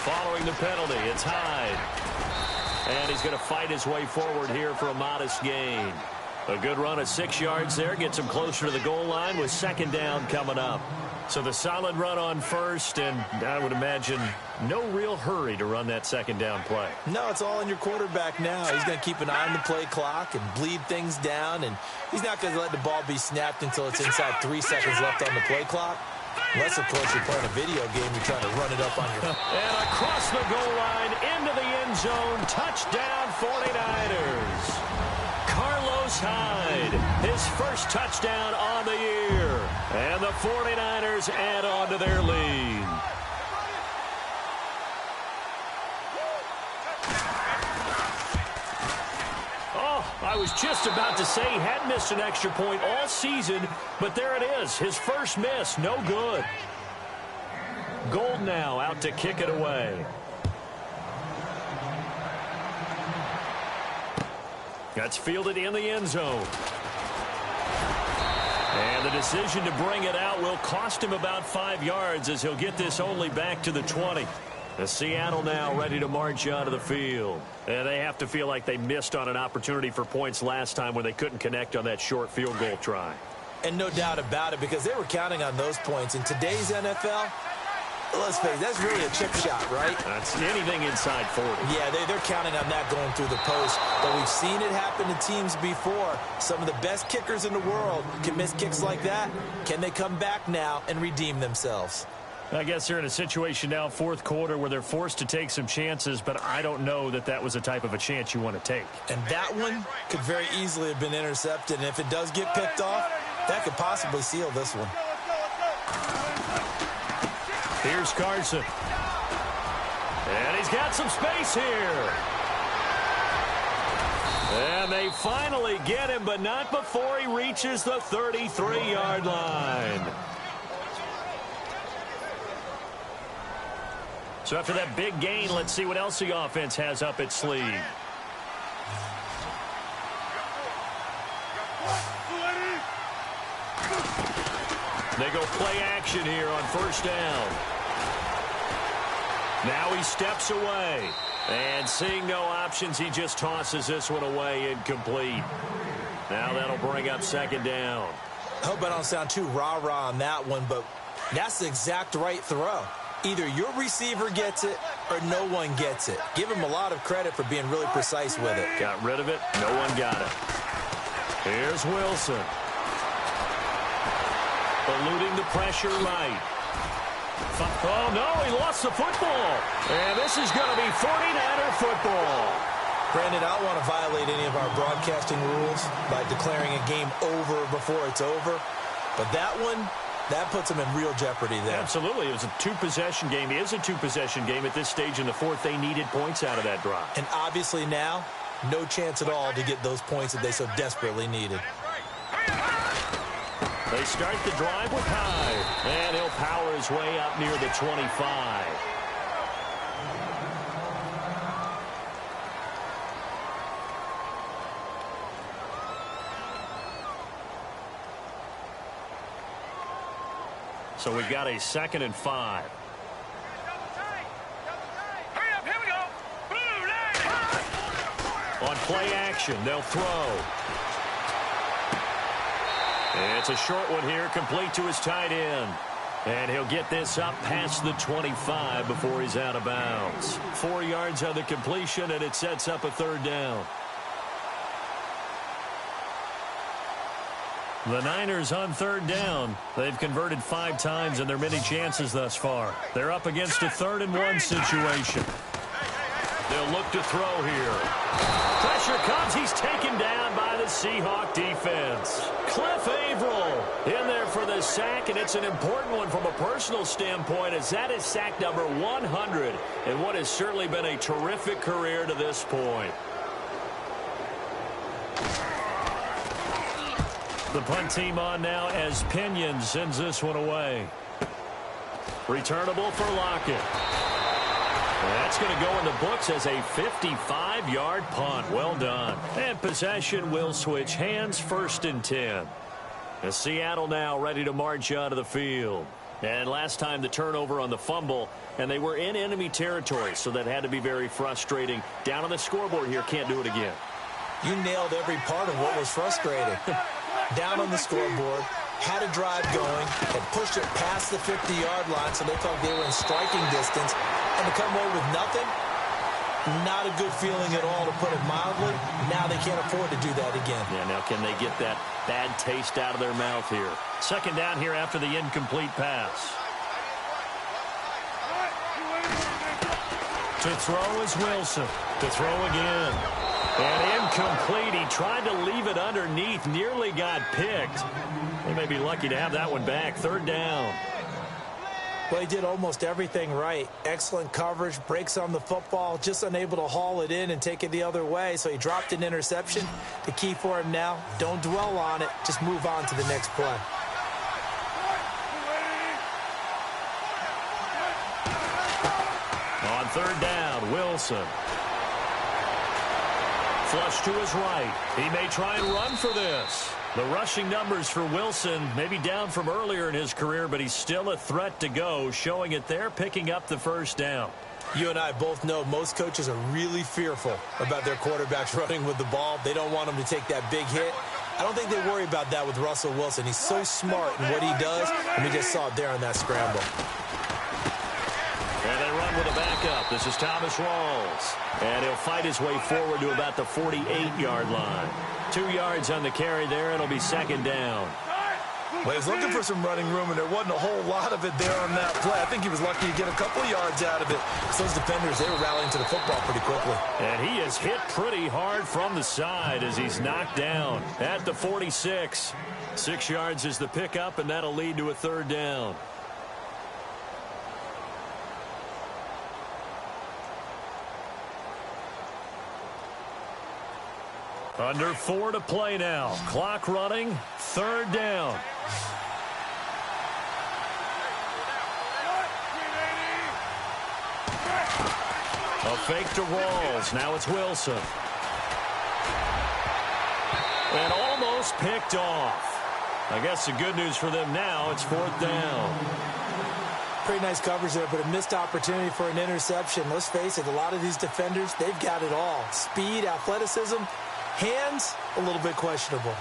Following the penalty, it's Hyde. And he's going to fight his way forward here for a modest gain. A good run of 6 yards there gets him closer to the goal line with 2nd down coming up. So the solid run on first, and I would imagine no real hurry to run that 2nd down play. No, it's all on your quarterback now. He's going to keep an eye on the play clock and bleed things down, and he's not going to let the ball be snapped until it's inside 3 seconds left on the play clock. Unless, of course, you're playing a video game, you're trying to run it up on your... And across the goal line, into the end zone, touchdown 49ers. Carlos Hyde, his first touchdown on the year. And the 49ers add on to their lead. I was just about to say he hadn't missed an extra point all season, but there it is. His first miss, no good. Gold now out to kick it away. That's fielded in the end zone. And the decision to bring it out will cost him about 5 yards as he'll get this only back to the 20. The Seattle now ready to march out of the field. And they have to feel like they missed on an opportunity for points last time when they couldn't connect on that short field goal try. And no doubt about it, because they were counting on those points. In today's NFL, let's face it, that's really a chip shot, right? That's anything inside 40. Yeah, they're counting on that going through the post. But we've seen it happen to teams before. Some of the best kickers in the world can miss kicks like that. Can they come back now and redeem themselves? I guess they're in a situation now, fourth quarter, where they're forced to take some chances, but I don't know that that was the type of a chance you want to take. And that one could very easily have been intercepted, and if it does get picked off, that could possibly seal this one. Here's Carson. And he's got some space here. And they finally get him, but not before he reaches the 33-yard line. So after that big gain, let's see what else the offense has up its sleeve. They go play action here on first down. Now he steps away. And seeing no options, he just tosses this one away incomplete. Now that'll bring up 2nd down. I hope I don't sound too rah-rah on that one, but that's the exact right throw. Either your receiver gets it or no one gets it. Give him a lot of credit for being really precise with it. Got rid of it. No one got it. Here's Wilson. Eluding the pressure right. Oh, no, he lost the football. And this is going to be 49er football. Brandon, I don't want to violate any of our broadcasting rules by declaring a game over before it's over. But that one, that puts them in real jeopardy there. Absolutely. It was a two-possession game. It is a two-possession game at this stage in the fourth. They needed points out of that drive. And obviously now, no chance at all to get those points that they so desperately needed. They start the drive with Hyde. And he'll power his way up near the 25. So we've got a 2nd and 5. Hurry up, here we go. Blue line. On play action, they'll throw. It's a short one here, complete to his tight end. And he'll get this up past the 25 before he's out of bounds. 4 yards on the completion, and it sets up a 3rd down. The Niners on 3rd down. They've converted 5 times in their many chances thus far. They're up against a 3rd and 1 situation. They'll look to throw here. Pressure comes. He's taken down by the Seahawk defense. Cliff Averill in there for the sack, and it's an important one from a personal standpoint, as that is sack number 100 in what has certainly been a terrific career to this point. The punt team on now as Pinion sends this one away. Returnable for Lockett. That's going to go in the books as a 55-yard punt. Well done. And possession will switch hands, 1st and 10. As Seattle now ready to march out of the field. And last time the turnover on the fumble, and they were in enemy territory, so that had to be very frustrating. Down on the scoreboard here, can't do it again. You nailed every part of what was frustrating. Down on the scoreboard, had a drive going, had pushed it past the 50-yard line, so they felt they were in striking distance, and to come away with nothing, not a good feeling at all, to put it mildly. Now they can't afford to do that again. Yeah, now can they get that bad taste out of their mouth here? 2nd down here after the incomplete pass. To throw is Wilson. To throw again. And incomplete. He tried to leave it underneath. Nearly got picked. They may be lucky to have that one back. 3rd down. Well, he did almost everything right. Excellent coverage, breaks on the football, just unable to haul it in and take it the other way, so he dropped an interception. The key for him now, don't dwell on it, just move on to the next play. On 3rd down, Wilson. Flush to his right. He may try and run for this. The rushing numbers for Wilson maybe down from earlier in his career, but he's still a threat to go, showing it there, picking up the 1st down. You and I both know most coaches are really fearful about their quarterbacks running with the ball. They don't want them to take that big hit. I don't think they worry about that with Russell Wilson. He's so smart in what he does, and we just saw it there on that scramble. And they run with a backup. This is Thomas Rawls. And he'll fight his way forward to about the 48-yard line. 2 yards on the carry there. It'll be 2nd down. Well, he was looking for some running room, and there wasn't a whole lot of it there on that play. I think he was lucky to get a couple yards out of it. Those defenders, they were rallying to the football pretty quickly. And he is hit pretty hard from the side as he's knocked down at the 46. 6 yards is the pickup, and that'll lead to a 3rd down. Under 4 to play now. Clock running. 3rd down. A fake to Rawls. Now it's Wilson. And almost picked off. I guess the good news for them now, it's 4th down. Pretty nice coverage there, but a missed opportunity for an interception. Let's face it, a lot of these defenders, they've got it all. Speed, athleticism, hands, a little bit questionable.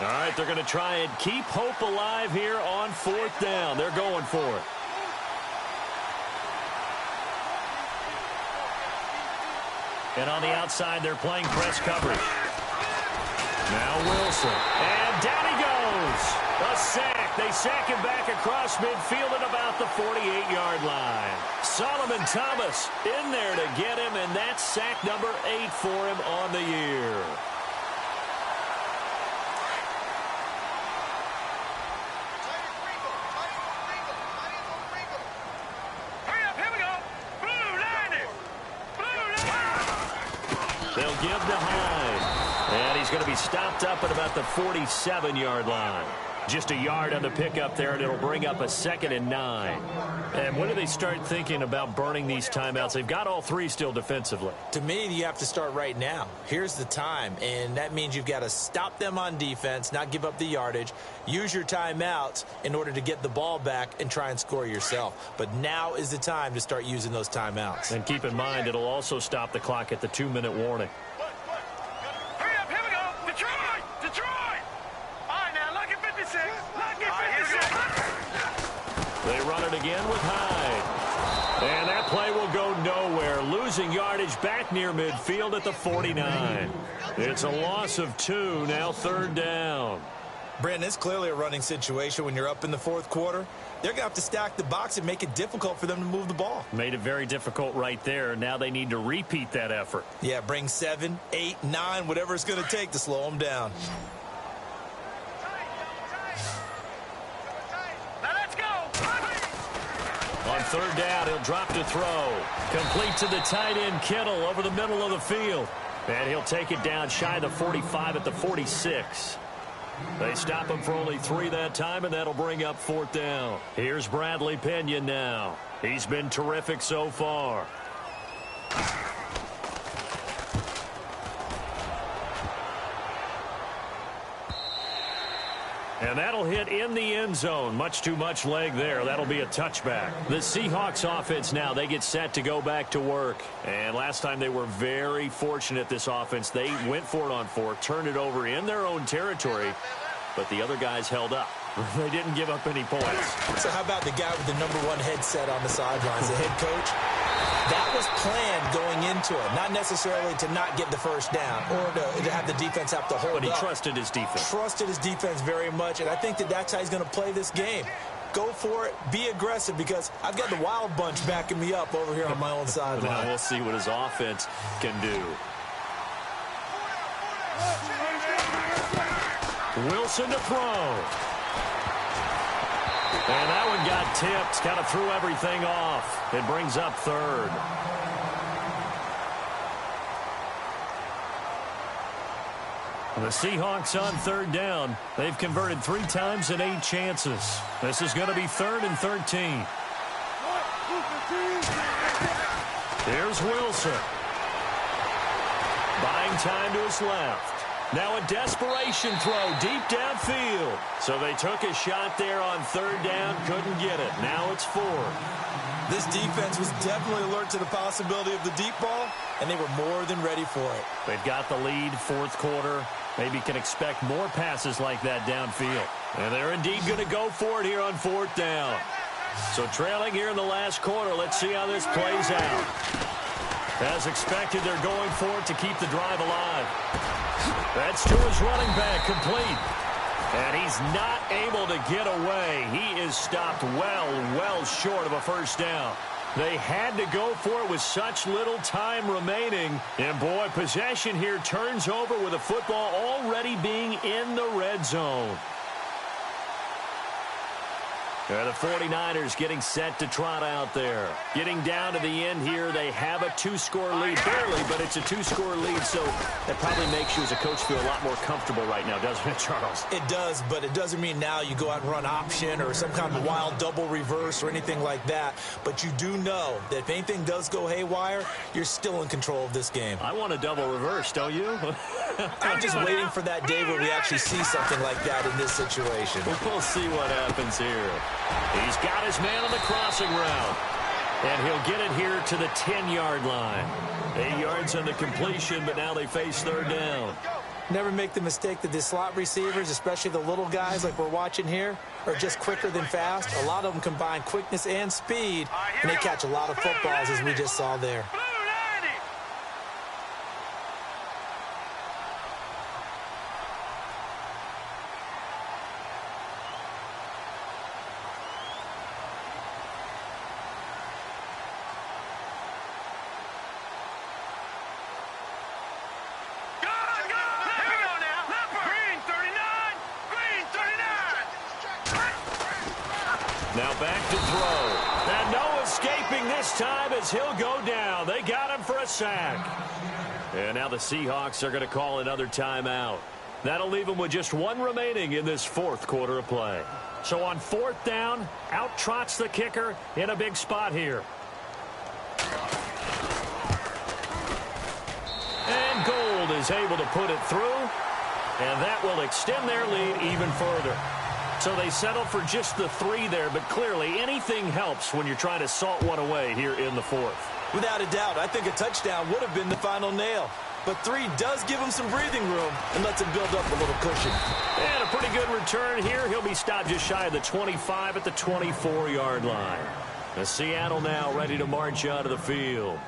All right, they're going to try and keep hope alive here on 4th down. They're going for it. And on the outside, they're playing press coverage. Now Wilson. And down he goes. A sack. They sack him back across midfield at about the 48-yard line. Solomon Thomas in there to get him, and that's sack number 8 for him on the year. Hurry up, here we go. Blue line it. Blue line. They'll give to Hyde. And he's going to be stopped up at about the 47-yard line. Just a yard on the pickup there, and it'll bring up a 2nd and 9. And when do they start thinking about burning these timeouts? They've got all 3 still defensively. To me, you have to start right now. Here's the time, and that means you've got to stop them on defense, not give up the yardage, use your timeouts in order to get the ball back and try and score yourself. But now is the time to start using those timeouts. And keep in mind, it'll also stop the clock at the 2-minute warning. Hurry up, here we go. Detroit. Detroit. All right, now, lucky 56. Lucky 56. They run it again with Hyde. And that play will go nowhere. Losing yardage back near midfield at the 49. It's a loss of 2, now 3rd down. Brandon, it's clearly a running situation when you're up in the 4th quarter. They're going to have to stack the box and make it difficult for them to move the ball. Made it very difficult right there. Now they need to repeat that effort. Yeah, bring 7, 8, 9, whatever it's going to take to slow them down. Now let's go. On 3rd down, he'll drop to throw. Complete to the tight end, Kittle, over the middle of the field. And he'll take it down shy of the 45 at the 46. They stop him for only 3 that time, and that'll bring up 4th down. Here's Bradley Pinion now. He's been terrific so far. And that'll hit in the end zone. Much too much leg there. That'll be a touchback. The Seahawks offense now, they get set to go back to work. And last time they were very fortunate, this offense. They went for it on 4, turned it over in their own territory, but the other guys held up. They didn't give up any points. So how about the guy with the #1 headset on the sidelines, the head coach? That was planned going into it, not necessarily to not get the first down or to have the defense have to hold up. But he trusted his defense. Trusted his defense very much, and I think that's how he's going to play this game. Go for it, be aggressive, because I've got the wild bunch backing me up over here on my own sideline. Now we'll see what his offense can do. Wilson to throw. And that one got tipped, kind of threw everything off. It brings up 3rd. The Seahawks on 3rd down. They've converted 3 times in 8 chances. This is going to be 3rd and 13. Here's Wilson. Buying time to his left. Now a desperation throw deep downfield. So they took a shot there on 3rd down, couldn't get it. Now it's 4. This defense was definitely alert to the possibility of the deep ball, and they were more than ready for it. They've got the lead, 4th quarter. Maybe can expect more passes like that downfield. And they're indeed going to go for it here on 4th down. So trailing here in the last quarter, let's see how this plays out. As expected, they're going for it to keep the drive alive. That's to his running back, complete. And he's not able to get away. He is stopped well short of a first down. They had to go for it with such little time remaining. And, boy, possession here turns over with the football already being in the red zone. The 49ers getting set to trot out there. Getting down to the end here, they have a 2-score lead. Barely, but it's a 2-score lead, so that probably makes you as a coach feel a lot more comfortable right now, doesn't it, Charles? It does, but it doesn't mean now you go out and run option or some kind of wild double reverse or anything like that. But you do know that if anything does go haywire, you're still in control of this game. I want a double reverse, don't you? I'm just waiting for that day where we actually see something like that in this situation. We'll see what happens here. He's got his man on the crossing route. And he'll get it here to the 10-yard line. 8 yards on the completion, but now they face 3rd down. Never make the mistake that the slot receivers, especially the little guys like we're watching here, are just quicker than fast. A lot of them combine quickness and speed, and they catch a lot of footballs, as we just saw there. Now back to throw. And no escaping this time as he'll go down. They got him for a sack. And now the Seahawks are going to call another timeout. That'll leave them with just one remaining in this fourth quarter of play. So on fourth down, out trots the kicker in a big spot here. And Gold is able to put it through. And that will extend their lead even further. So they settle for just the 3 there, but clearly anything helps when you're trying to salt one away here in the fourth. Without a doubt, I think a touchdown would have been the final nail. But 3 does give him some breathing room and lets him build up a little cushion. And a pretty good return here. He'll be stopped just shy of the 25 at the 24-yard line. The Seattle now ready to march out of the field.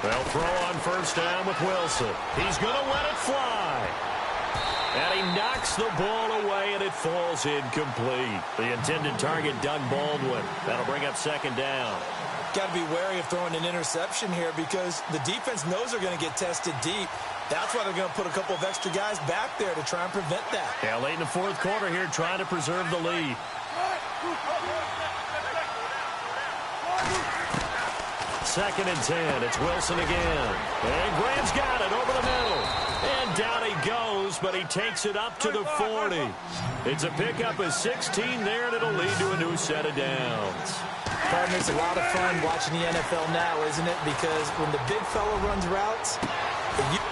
They'll throw on first down with Wilson. He's going to let it fly. And he knocks the ball away, and it falls incomplete. The intended target, Doug Baldwin. That'll bring up second down. Got to be wary of throwing an interception here because the defense knows they're going to get tested deep. That's why they're going to put a couple of extra guys back there to try and prevent that. Yeah, late in the fourth quarter here, trying to preserve the lead. Second and 10. It's Wilson again. And Graham's got it over the middle. And down he goes, but he takes it up to the 40. It's a pickup of 16 there, and it'll lead to a new set of downs. Partner, it's a lot of fun watching the NFL now, isn't it? Because when the big fella runs routes...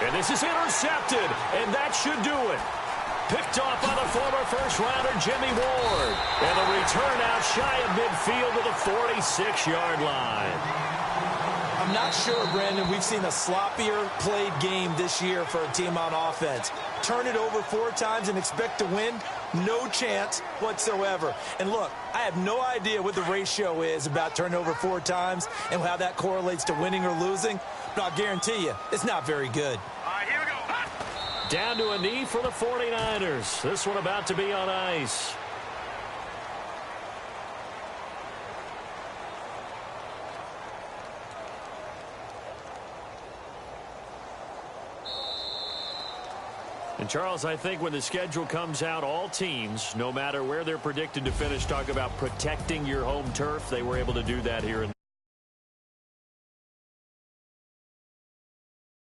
And this is intercepted, and that should do it. Picked off by the former first-rounder Jimmy Ward. And the return out shy of midfield to the 46-yard line. I'm not sure, Brandon, we've seen a sloppier played game this year for a team on offense. Turn it over 4 times and expect to win? No chance whatsoever. And look, I have no idea what the ratio is about turning over 4 times and how that correlates to winning or losing, but I'll guarantee you, it's not very good. All right, here we go. Down to a knee for the 49ers. This one about to be on ice. And, Charles, I think when the schedule comes out, all teams, no matter where they're predicted to finish, talk about protecting your home turf. They were able to do that here in